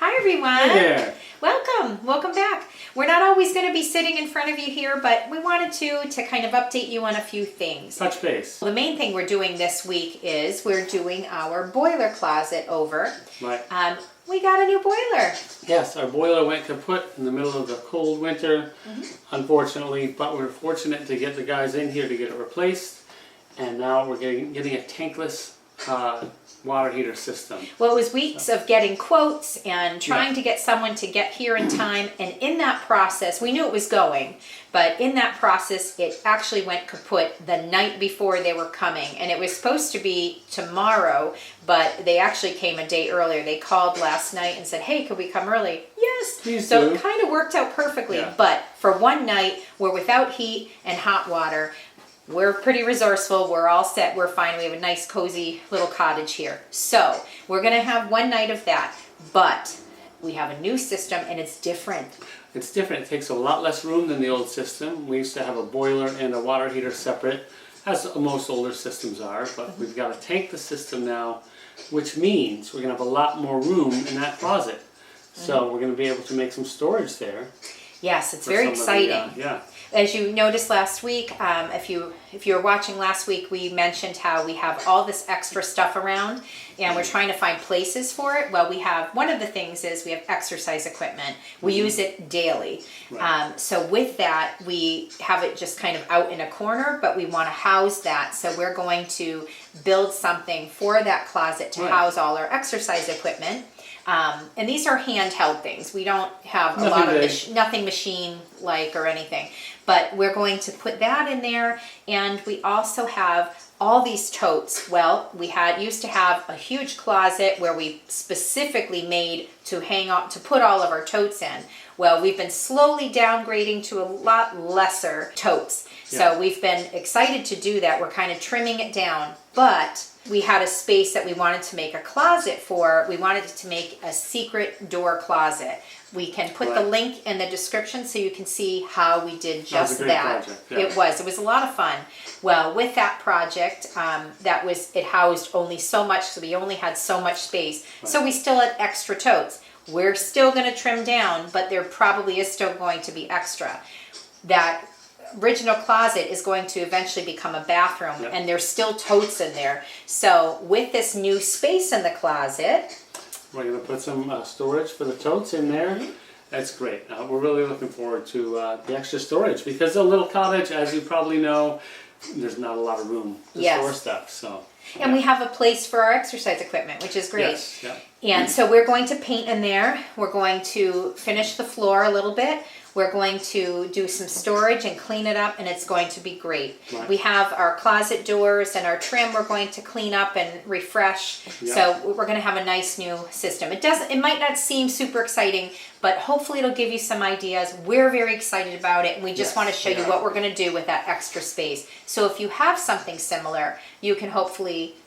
Hi everyone. Hey there. Welcome back. We're not always going to be sitting in front of you here, but we wanted to kind of update you on a few things. Touch base. The main thing we're doing this week is we're doing our boiler closet over. Right. We got a new boiler. Yes, our boiler went kaput in the middle of the cold winter, unfortunately, but we're fortunate to get the guys in here to get it replaced, and now we're getting a tankless water heater system. Well, it was weeks of getting quotes and trying to get someone to get here in time, and in that process, we knew it was going, but in that process, it actually went kaput the night before they were coming, and it was supposed to be tomorrow, but they actually came a day earlier. They called last night and said, hey, could we come early? Yes. Please So do. it kind of worked out perfectly, Yeah. but for one night, we're without heat and hot water. We're pretty resourceful. We're all set. We're fine. We have a nice, cozy little cottage here. So we're going to have one night of that, but we have a new system and it's different. It's different. It takes a lot less room than the old system. We used to have a boiler and a water heater separate, as most older systems are, but we've got to tank the system now, which means we're going to have a lot more room in that closet. So we're going to be able to make some storage there. Yes, it's very exciting. Yeah. As you noticed last week, if you were watching last week, we mentioned how we have all this extra stuff around and we're trying to find places for it. Well, we have, one of the things is we have exercise equipment. We use it daily. Right. So with that, we have it just kind of out in a corner, but we want to house that. So we're going to build something for that closet to house all our exercise equipment. And these are handheld things. We don't have a lot of nothing machine-like or anything. But we're going to put that in there, and we also have all these totes. Well, we used to have a huge closet where we specifically made to put all of our totes in. Well, we've been slowly downgrading to a lot lesser totes. So we've been excited to do that. We're kind of trimming it down, but we had a space that we wanted to make a closet for. We wanted to make a secret door closet. We can put the link in the description so you can see how we did just that. Project, yeah. It was a lot of fun. Well, with that project, it housed only so much, so we only had so much space. So we still had extra totes. We're still going to trim down, but there probably is still going to be extra. That original closet is going to eventually become a bathroom, and there's still totes in there. So with this new space in the closet, we're going to put some storage for the totes in there. That's great. We're really looking forward to the extra storage because a little cottage, as you probably know, there's not a lot of room to store stuff. So. And we have a place for our exercise equipment, which is great. Yes, yeah. And so we're going to paint in there. We're going to finish the floor a little bit. We're going to do some storage and clean it up, and it's going to be great. Right. We have our closet doors and our trim we're going to clean up and refresh. Yeah. So we're going to have a nice new system. It might not seem super exciting, but hopefully it'll give you some ideas. We're very excited about it, and we just want to show you what we're going to do with that extra space. So if you have something similar, you can hopefully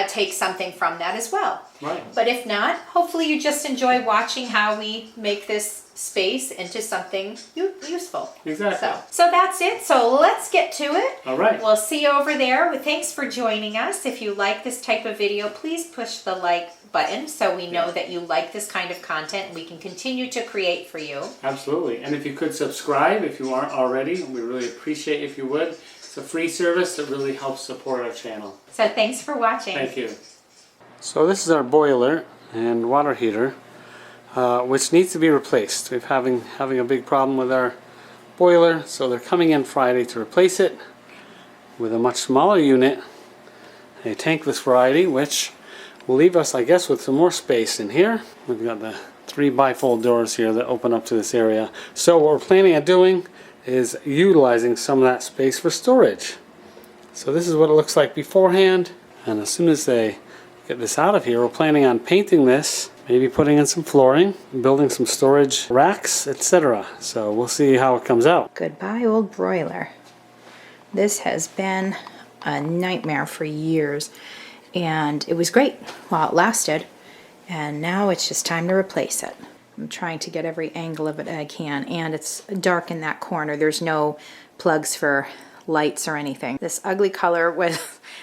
take something from that as well. Right. But if not, hopefully you just enjoy watching how we make this space into something useful. Exactly. So that's it. So let's get to it. All right. We'll see you over there. Thanks for joining us. If you like this type of video, please push the like button so we know that you like this kind of content and we can continue to create for you. Absolutely. And if you could subscribe if you aren't already, we really appreciate if you would. It's a free service that really helps support our channel. So thanks for watching. Thank you. So this is our boiler and water heater, which needs to be replaced. We're having a big problem with our boiler, so they're coming in Friday to replace it with a much smaller unit, a tankless variety, which will leave us, I guess, with some more space in here. We've got the 3 bifold doors here that open up to this area. So what we're planning on doing is utilizing some of that space for storage. So this is what it looks like beforehand, and as soon as they get this out of here, we're planning on painting this, maybe putting in some flooring, building some storage racks, etc. So we'll see how it comes out. Goodbye, old broiler. This has been a nightmare for years, and it was great while it lasted, and now it's just time to replace it. I'm trying to get every angle of it I can, and it's dark in that corner. There's no plugs for lights or anything. This ugly color was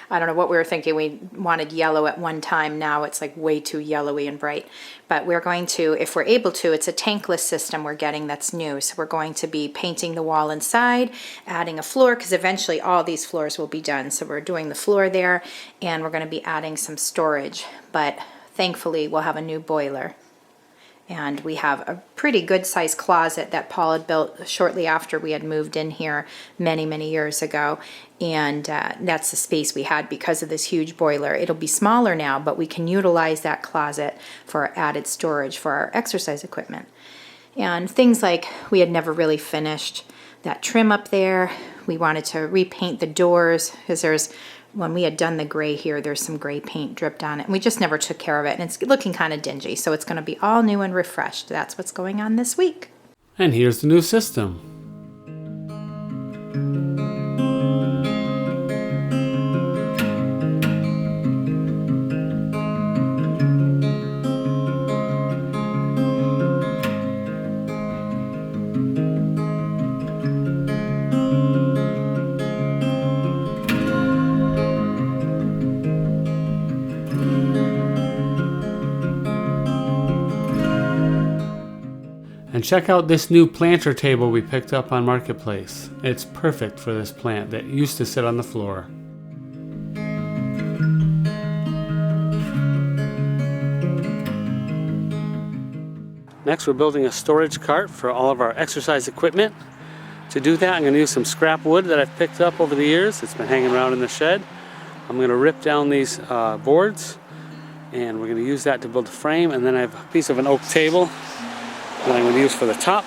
I don't know what we were thinking. We wanted yellow at one time. Now it's like way too yellowy and bright. But we're going to, if we're able to, it's a tankless system we're getting that's new. So we're going to be painting the wall inside, adding a floor, because eventually all these floors will be done. So we're doing the floor there, and we're going to be adding some storage. But thankfully, we'll have a new boiler. And we have a pretty good sized closet that Paul had built shortly after we had moved in here many years ago. And that's the space we had because of this huge boiler. It'll be smaller now, but we can utilize that closet for added storage for our exercise equipment. And things like we had never really finished that trim up there. We wanted to repaint the doors because when we had done the gray here, there's some gray paint dripped on it, and we just never took care of it, and it's looking kind of dingy, so it's going to be all new and refreshed. That's what's going on this week. And here's the new system. And check out this new planter table we picked up on Marketplace. It's perfect for this plant that used to sit on the floor. Next, we're building a storage cart for all of our exercise equipment. To do that, I'm going to use some scrap wood that I've picked up over the years. It's been hanging around in the shed. I'm going to rip down these boards, and we're going to use that to build a frame. And then I have a piece of an oak table that I'm going to use for the top,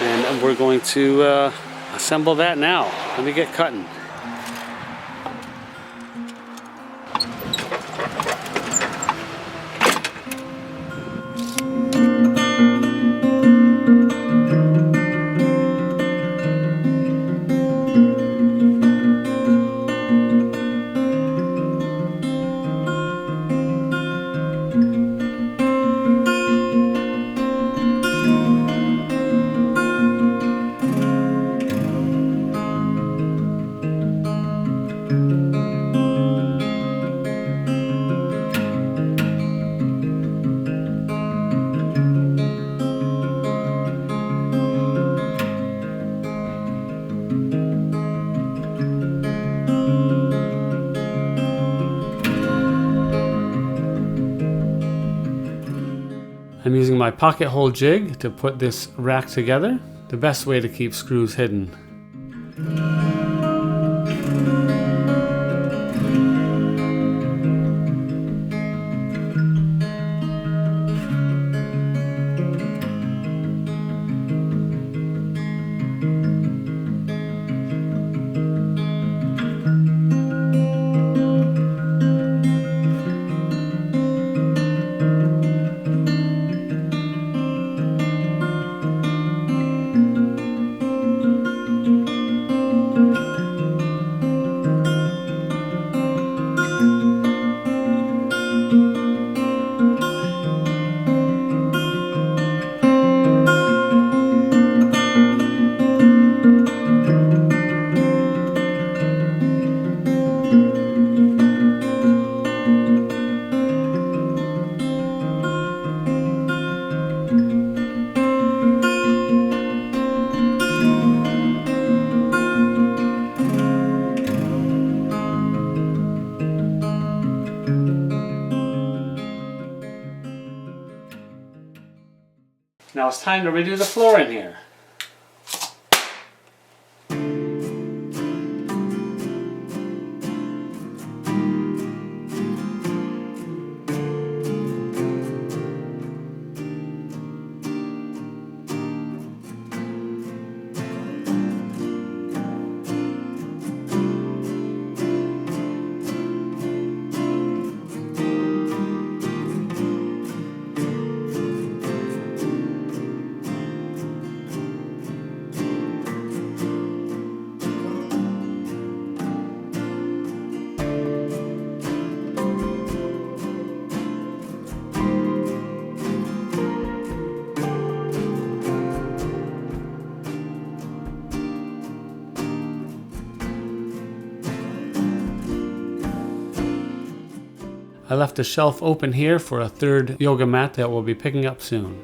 and we're going to assemble that now. Let me get cutting. I'm using my pocket hole jig to put this rack together, the best way to keep screws hidden. Now it's time to redo the floor in here. I left a shelf open here for a third yoga mat that we'll be picking up soon.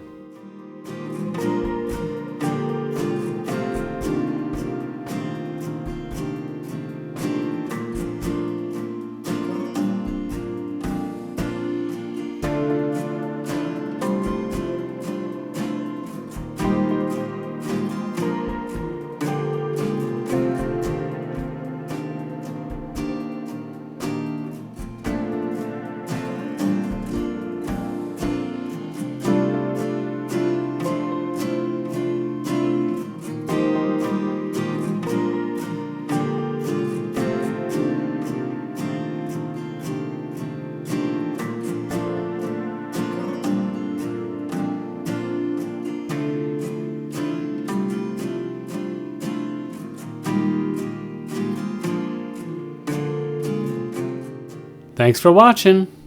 Thanks for watching.